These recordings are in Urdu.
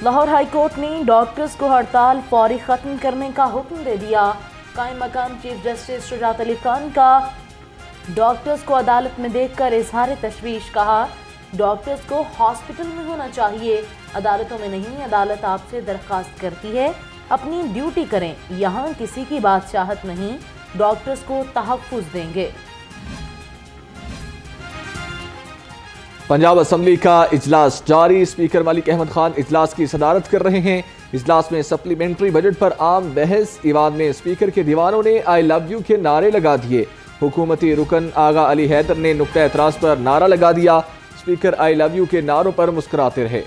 لاہور ہائی کورٹ نے ڈاکٹرز کو ہڑتال فوری ختم کرنے کا حکم دے دیا۔ قائم مقام چیف جسٹس شجاعت علی خان کا ڈاکٹرز کو عدالت میں دیکھ کر اظہار تشویش، کہا ڈاکٹرز کو ہاسپٹل میں ہونا چاہیے، عدالتوں میں نہیں۔ عدالت آپ سے درخواست کرتی ہے اپنی ڈیوٹی کریں، یہاں کسی کی بادشاہت نہیں، ڈاکٹرز کو تحفظ دیں گے۔ پنجاب اسمبلی کا اجلاس جاری، اسپیکر ملک احمد خان اجلاس کی صدارت کر رہے ہیں۔ اجلاس میں سپلیمنٹری بجٹ پر عام بحث، ایوان میں اسپیکر کے دیوانوں نے آئی لو یو کے نعرے لگا دیے۔ حکومتی رکن آغا علی حیدر نے نقطہ اعتراض پر نعرہ لگا دیا، اسپیکر آئی لو یو کے نعروں پر مسکراتے رہے۔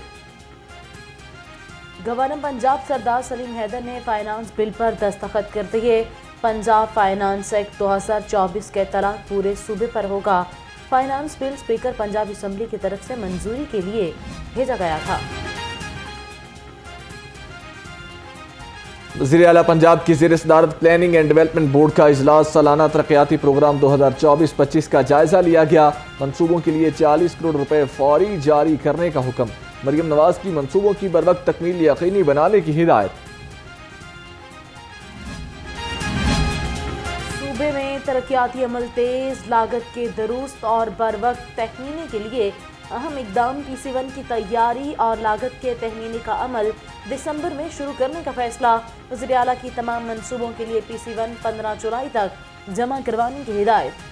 گورنر پنجاب سردار سلیم حیدر نے فائنانس بل پر دستخط کر دیے۔ پنجاب فائنانس ایکٹ 2024 کا اطلاق پورے صوبے پر ہوگا۔ Finance bill speaker Punjab assembly کی طرف سے منظوری کے لیے بھیجا گیا تھا۔ وزیر اعلیٰ پنجاب کی زیر صدارت پلاننگ اینڈ ڈیولپمنٹ بورڈ کا اجلاس، سالانہ ترقیاتی پروگرام 2024-25 کا جائزہ لیا گیا۔ منصوبوں کے لیے 40 کروڑ روپے فوری جاری کرنے کا حکم، مریم نواز کی منصوبوں کی بروقت تکمیل یقینی بنانے کی ہدایت۔ صوبے میں ترقیاتی عمل تیز، لاگت کے درست اور بروقت تخمینے کے لیے اہم اقدام، PC1 کی تیاری اور لاگت کے تخمینے کا عمل دسمبر میں شروع کرنے کا فیصلہ۔ وزیر اعلیٰ کی تمام منصوبوں کے لیے PC1 15 جولائی تک جمع کروانے کی ہدایت۔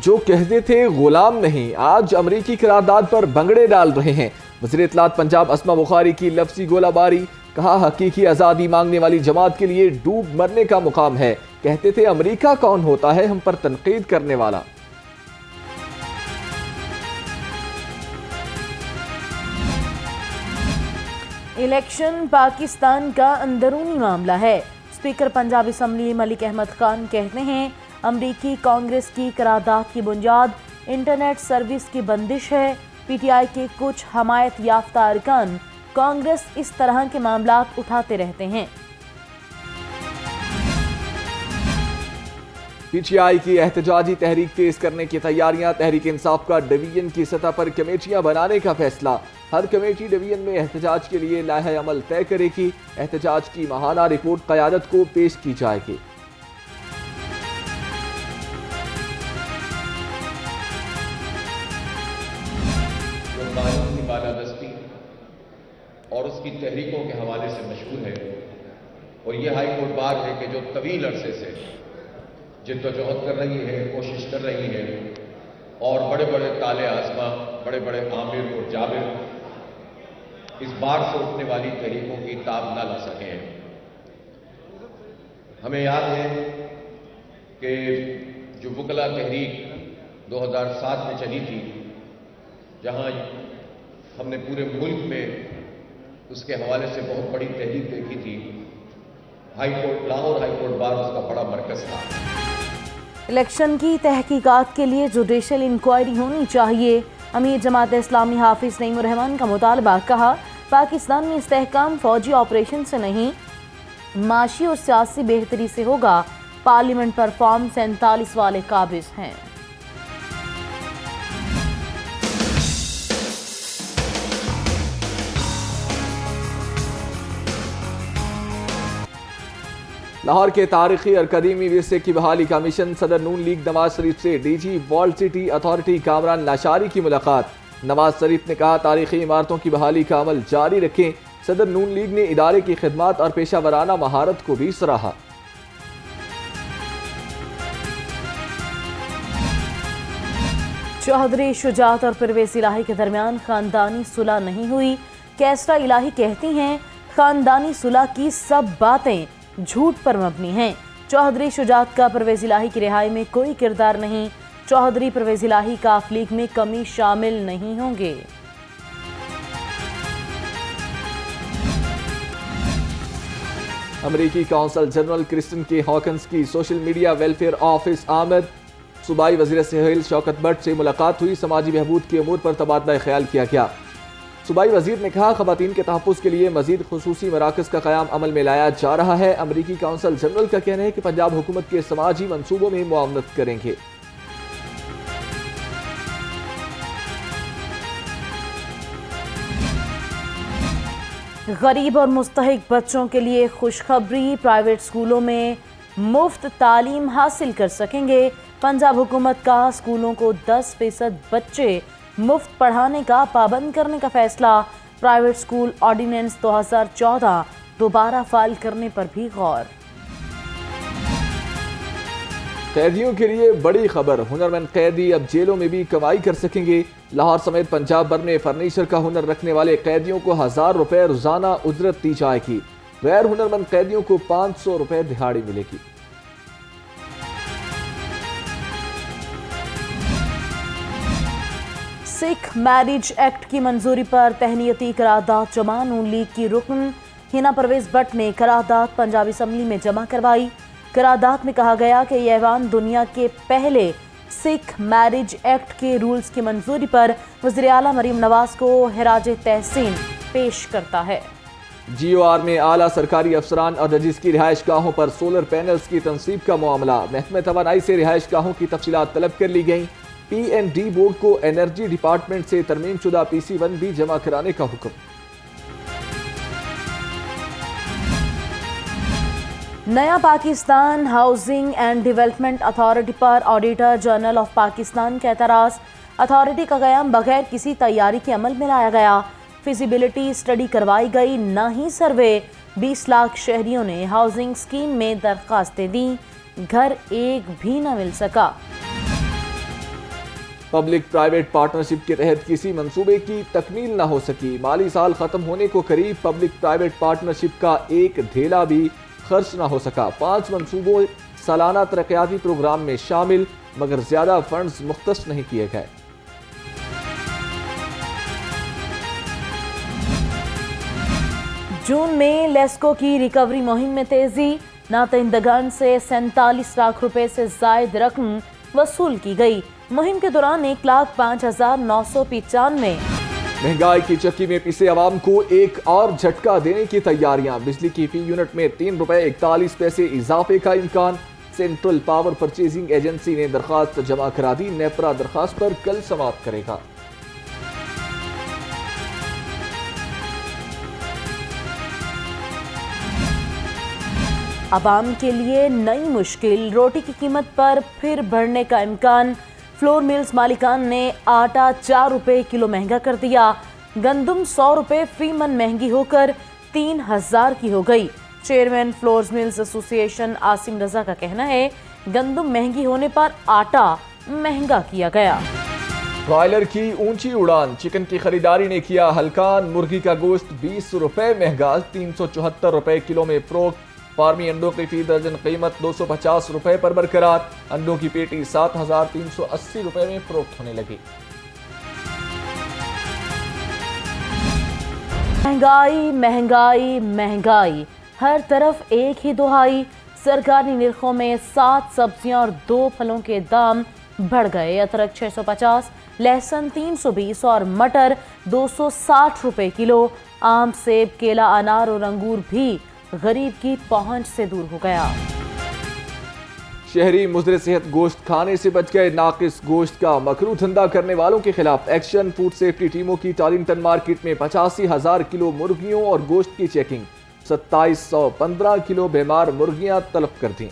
جو کہتے تھے غلام نہیں، آج امریکی قرارداد پر بنگڑے ڈال رہے ہیں۔ وزیر اطلاعات پنجاب اسما بخاری کی لفظی گولہ باری، کہا حقیقی آزادی مانگنے والی جماعت کے لیے ڈوب مرنے کا مقام ہے۔ کہتے تھے امریکہ کون ہوتا ہے ہم پر تنقید کرنے والا۔ الیکشن پاکستان کا اندرونی معاملہ ہے، اسپیکر پنجاب اسمبلی ملک احمد خان کہتے ہیں امریکی کانگریس کی قرارداد کی بنیاد انٹرنیٹ سروس کی بندش ہے۔ PTI کے کچھ حمایت یافتہ ارکان کانگریس اس طرح کے معاملات اٹھاتے رہتے ہیں۔ PTI کی احتجاجی تحریک تیز کرنے کی تیاریاں، تحریک انصاف کا ڈویژن کی سطح پر کمیٹیاں بنانے کا فیصلہ۔ ہر کمیٹی ڈویژن میں احتجاج کے لیے لائحہ عمل طے کرے گی۔ احتجاج کی ماہانہ رپورٹ قیادت کو پیش کی جائے گی۔ قانون کی بالادستی اور اس کی تحریکوں کے حوالے سے مشہور ہے، اور یہ ہائی کورٹ بار ہے کہ جو طویل عرصے سے جد و جہد کر رہی ہے، کوشش کر رہی ہے، اور بڑے بڑے تالے آزما، بڑے بڑے عامر اور جابر اس بار سے اٹھنے والی تحریکوں کی تاب نہ لا سکے ہیں۔ ہمیں یاد ہے کہ جو وکلا تحریک 2007 میں چلی تھی، جہاں ہم نے پورے ملک میں اس کے حوالے سے بہت بڑی تحریک دیکھی تھی، لاہور ہائی کورٹ بار اس کا بڑا مرکز تھا۔ الیکشن کی تحقیقات کے لیے جوڈیشل انکوائری ہونی چاہیے، امیر جماعت اسلامی حافظ نعیم الرحمان کا مطالبہ، کہا پاکستان میں استحکام فوجی آپریشن سے نہیں، معاشی اور سیاسی بہتری سے ہوگا۔ پارلیمنٹ پر فارم 47 والے قابض ہیں۔ لاہور کے تاریخی اور قدیمی ورثے کی بحالی کا مشن، صدر نون لیگ نواز شریف سے DG walled city authority Kamran Lashari کی ملاقات۔ نواز شریف نے کہا تاریخی عمارتوں کی بحالی کا عمل جاری رکھیں۔ صدر نون لیگ نے ادارے کی خدمات اور پیشہ ورانہ مہارت کو بھی سراہا۔ چوہدری شجاعت اور پرویز الہی کے درمیان خاندانی صلح نہیں ہوئی، کیسرا الہی کہتی ہیں خاندانی صلح کی سب باتیں جھوٹ پر مبنی ہیں۔ چوہدری شجاعت کا پرویز الہی کی رہائی میں کوئی کردار نہیں، چوہدری پرویز الہی کاف لیگ میں کمی شامل نہیں ہوں گے۔ امریکی کونسل جنرل کرسٹن کے ہاکنز کی سوشل میڈیا ویلفیئر آفس آمد، صوبائی وزیر صحت شوکت بٹ سے ملاقات ہوئی، سماجی بہبود کے امور پر تبادلہ خیال کیا گیا۔ صوبائی وزیر نے کہا خواتین کے تحفظ کے لیے مزید خصوصی مراکز کا قیام عمل میں لایا جا رہا ہے۔ امریکی کونسل جنرل کا کہنا ہے کہ پنجاب حکومت کے سماجی منصوبوں میں معاونت کریں گے۔ غریب اور مستحق بچوں کے لیے خوشخبری، پرائیویٹ اسکولوں میں مفت تعلیم حاصل کر سکیں گے۔ پنجاب حکومت کا اسکولوں کو 10% بچے مفت پڑھانے کا پابند کرنے کا فیصلہ۔ پرائیویٹ اسکول آرڈیننس 2014 دوبارہ فائل کرنے پر بھی غور۔ قیدیوں کے لیے بڑی خبر، ہنرمند قیدی اب جیلوں میں بھی کمائی کر سکیں گے۔ لاہور سمیت پنجاب بھر میں فرنیچر کا ہنر رکھنے والے قیدیوں کو 1000 روپے روزانہ اجرت دی جائے گی۔ غیر ہنرمند قیدیوں کو 500 روپے دہاڑی ملے گی۔ سکھ میرج ایکٹ کی منظوری پر تہنیتی قرارداد جمع۔ نون لیگ کی رکن ہنا پرویز بٹ نے قرارداد پنجاب اسمبلی میں جمع کروائی۔ قرارداد میں کہا گیا کہ یہ ایوان دنیا کے پہلے سکھ میرج ایکٹ کے رولز کی منظوری پر وزیر اعلیٰ مریم نواز کو خراج تحسین پیش کرتا ہے۔ جی او آر میں اعلیٰ سرکاری افسران اور ججز کی رہائش گاہوں پر سولر پینلز کی تنصیب کا معاملہ۔ محکمہ توانائی سے رہائش گاہوں کی تفصیلات طلب کر لی گئیں۔ پی این ڈی بورڈ کو انرجی ڈپارٹمنٹ سے ترمیم شدہ PC1 بھی جمع کرانے کا حکم۔ نیا Pakistan housing and development authority per auditor general of Pakistan کا اعتراض۔ اتھارٹی کا قیام بغیر کسی تیاری کے عمل میں لایا گیا۔ فیزیبلٹی اسٹڈی کروائی گئی، نہ ہی سروے۔ 20 لاکھ شہریوں نے ہاؤسنگ اسکیم میں درخواستیں دیں، گھر ایک بھی نہ مل سکا۔ پبلک پرائیویٹ پارٹنرشپ کے تحت کسی منصوبے کی تکمیل نہ ہو سکی۔ مالی سال ختم ہونے کو قریب پبلک پرائیویٹ پارٹنرشپ کا ایک دھیلا بھی خرچ نہ ہو سکا۔ 5 منصوبوں سالانہ ترقیاتی پروگرام میں شامل، مگر زیادہ فنڈز مختص نہیں کیے گئے۔ جون میں لیسکو کی ریکوری مہم میں تیزی۔ نادہندگان سے 47 لاکھ روپے سے زائد رقم وصول کی گئی۔ مہم کے دوران 1,05,995 مہنگائی کی چکی میں پسے عوام کو ایک اور جھٹکا دینے کی تیاریاں۔ بجلی کی فی یونٹ میں 3 روپے 41 پیسے اضافے کا امکان۔ سینٹرل پاور پرچیزنگ ایجنسی نے درخواست جمع کرا دی۔ نیپرا درخواست پر کل سماعت کرے گا۔ عوام کے لیے نئی مشکل، روٹی کی قیمت پر پھر بڑھنے کا امکان۔ فلور ملز مالکان نے آٹا 4 روپے کلو مہنگا کر دیا۔ گندم 100 روپے فی من مہنگی ہو کر 3000 کی ہو گئی۔ چیئرمین فلورز ملز ایسوسی ایشن عاصم رضا کا کہنا ہے گندم مہنگی ہونے پر آٹا مہنگا کیا گیا۔ برائلر کی اونچی اڑان، چکن کی خریداری نے کیا ہلکان۔ مرغی کا گوشت 20 روپے مہنگا، 374 روپے کلو میں فروخت۔ فارمی انڈوں کی فی درجن قیمت 250 روپے پر برقرار۔ انڈوں کی پیٹی 7380 روپے میں فروخت ہونے لگی۔ مہنگائی مہنگائی مہنگائی، ہر طرف ایک ہی دہائی۔ سرکاری نرخوں میں 7 سبزیاں اور 2 پھلوں کے دام بڑھ گئے۔ ادرک 650، لہسن 320 اور مٹر 260 روپے کلو۔ آم، سیب، کیلا، انار اور انگور بھی غریب کی پہنچ سے دور ہو گیا۔ شہری مضر صحت گوشت کھانے سے بچ گئے۔ ناقص گوشت کا مکروہ دھندا کرنے والوں کے خلاف ایکشن۔ فوڈ سیفٹی ٹیموں کی ٹارلنگٹن مارکیٹ میں 85,000 کلو مرغیوں اور گوشت کی چیکنگ۔ 2715 کلو بیمار مرغیاں طلب کر دیں۔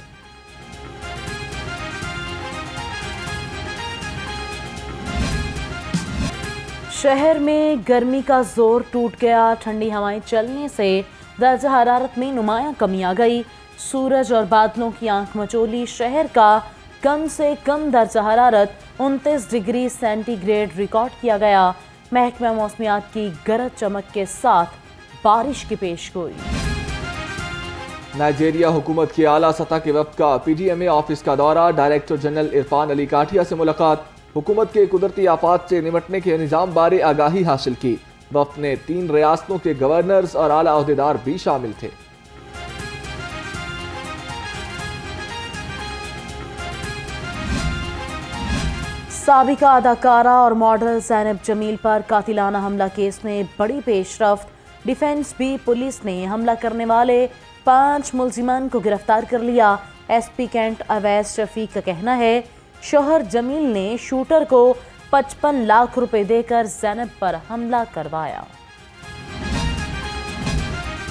شہر میں گرمی کا زور ٹوٹ گیا۔ ٹھنڈی ہوائیں چلنے سے درجہ حرارت میں نمایاں کمی آ گئی۔ سورج اور بادلوں کی آنکھ مچولی، شہر کا کم سے کم درجہ حرارت 29 ڈگری سینٹی گریڈ ریکارڈ کیا گیا۔ محکمہ موسمیات کی گرج چمک کے ساتھ بارش کی پیشگوئی۔ نائجیریا حکومت کے اعلیٰ سطح کے وفد کا PDMA آفس کا دورہ۔ ڈائریکٹر جنرل عرفان علی کاٹھیا سے ملاقات۔ حکومت کے قدرتی آفات سے نمٹنے کے نظام بارے آگاہی حاصل کی۔ وفد میں 3 ریاستوں کے گورنرز اور اعلیٰ عہدیدار بھی شامل تھے۔ سابقہ اداکارہ اور ماڈل زینب جمیل پر قاتلانہ حملہ کیس میں بڑی پیش رفت۔ ڈیفنس بھی پولیس نے حملہ کرنے والے 5 ملزمان کو گرفتار کر لیا۔ SP کینٹ اویس شفیق کا کہنا ہے شوہر جمیل نے شوٹر کو 55 لاکھ روپے دے کر زینب پر حملہ کروایا۔